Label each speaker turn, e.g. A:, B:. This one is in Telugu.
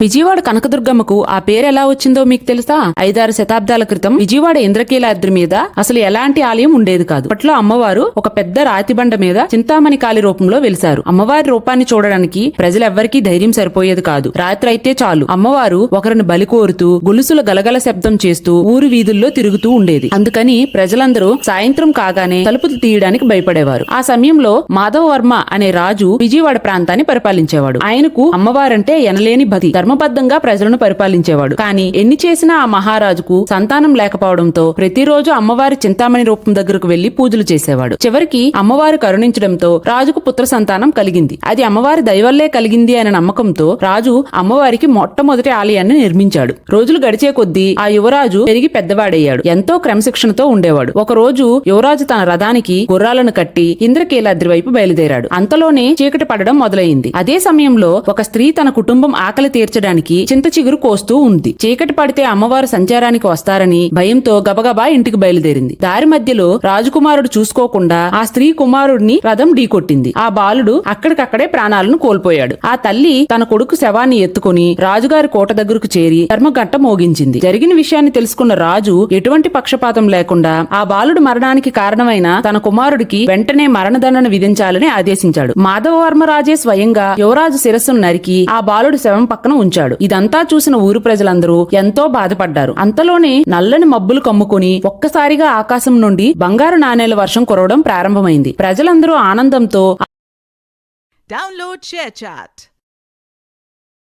A: విజయవాడ కనకదుర్గమ్మకు ఆ పేరు ఎలా వచ్చిందో మీకు తెలుసా? 5-6 శతాబ్దాల క్రితం విజయవాడ ఇంద్రకీలాద్రి మీద అసలు ఎలాంటి ఆలయం ఉండేది కాదు. అప్పట్లో అమ్మవారు ఒక పెద్ద రాతి బండ మీద చింతామణి కాళి రూపంలో వెలిశారు. అమ్మవారి రూపాన్ని చూడడానికి ప్రజలెవ్వరికీ ధైర్యం సరిపోయేది కాదు. రాత్రి అయితే చాలు అమ్మవారు ఒకరిని బలి కోరుతూ గొలుసుల గలగల శబ్దం చేస్తూ ఊరు వీధుల్లో తిరుగుతూ ఉండేది. అందుకని ప్రజలందరూ సాయంత్రం కాగానే తలుపులు తీయడానికి భయపడేవారు. ఆ సమయంలో మాధవవర్మ అనే రాజు విజయవాడ ప్రాంతాన్ని పరిపాలించేవాడు. ఆయనకు అమ్మవారంటే ఎనలేని భక్తి. ధర్మబద్ధంగా ప్రజలను పరిపాలించేవాడు. కానీ ఎన్ని చేసినా ఆ మహారాజుకు సంతానం లేకపోవడంతో ప్రతిరోజు అమ్మవారి చింతామణి రూపం దగ్గరకు వెళ్లి పూజలు చేసేవాడు. చివరికి అమ్మవారు కరుణించడంతో రాజుకు పుత్ర సంతానం కలిగింది. అది అమ్మవారి దయవల్లే కలిగింది అనే నమ్మకంతో రాజు అమ్మవారికి మొట్టమొదటి ఆలయాన్ని నిర్మించాడు. రోజులు గడిచే కొద్దీ ఆ యువరాజు పెరిగి పెద్దవాడయ్యాడు. ఎంతో క్రమశిక్షణతో ఉండేవాడు. ఒక రోజు యువరాజు తన రథానికి గుర్రాలను కట్టి ఇంద్రకీలాద్రి వైపు బయలుదేరాడు. అంతలోనే చీకటి పడడం మొదలైంది. అదే సమయంలో ఒక స్త్రీ తన కుటుంబం ఆకలి తీర్చడానికి చింత చిగురు కోస్తూ ఉంది. చీకటి పడితే అమ్మవారు సంచారానికి వస్తారని భయంతో గబగబా ఇంటికి బయలుదేరింది. దారి మధ్యలో రాజకుమారుడు చూసుకోకుండా ఆ స్త్రీ కుమారుడిని రథం ఢీకొట్టింది. ఆ బాలుడు అక్కడికక్కడే ప్రాణాలను కోల్పోయాడు. ఆ తల్లి తన కొడుకు శవాన్ని ఎత్తుకుని రాజుగారి కోట దగ్గరకు చేరి ధర్మగంట మోగించింది. జరిగిన విషయాన్ని తెలుసుకున్న రాజు ఎటువంటి పక్షపాతం లేకుండా ఆ బాలుడు మరణానికి కారణమైన తన కుమారుడికి వెంటనే మరణదండన విధించాలని ఆదేశించాడు. మాధవవర్మరాజే స్వయంగా యువరాజు శిరస్సును నరికి ఆ బాలుడు శవం పక్కన ఉంచాడు. ఇదంతా చూసిన ఊరు ప్రజలందరూ ఎంతో బాధపడ్డారు. అంతలోనే నల్లని మబ్బులు కమ్ముకుని ఒక్కసారిగా ఆకాశం నుండి బంగారు నాణేల వర్షం కురవడం ప్రారంభమైంది. ప్రజలందరూ ఆనందంతో
B: Download ShareChat.